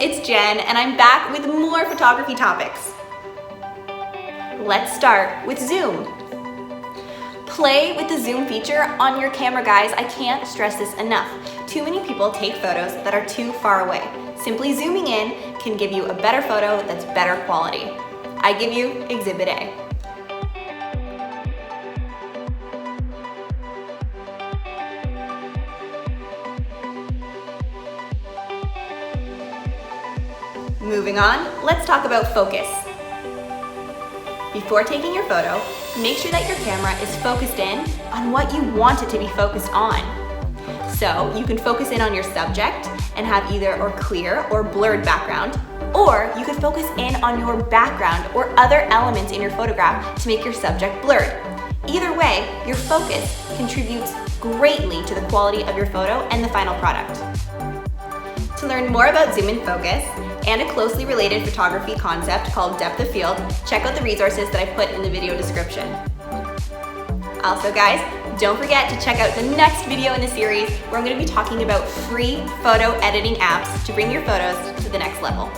it's Jen, and I'm back with more photography topics. Let's start with zoom. Play with the zoom feature on your camera, guys. I can't stress this enough. Too many people take photos that are too far away. Simply zooming in can give you a better photo that's better quality. I give you Exhibit A. Moving on, let's talk about focus. Before taking your photo, make sure that your camera is focused in on what you want it to be focused on. So you can focus in on your subject and have either a clear or blurred background, or you could focus in on your background or other elements in your photograph to make your subject blurred. Either way, your focus contributes greatly to the quality of your photo and the final product. To learn more about zoom and focus and a closely related photography concept called depth of field, check out the resources that I put in the video description. Also guys, don't forget to check out the next video in the series where I'm going to be talking about free photo editing apps to bring your photos to the next level.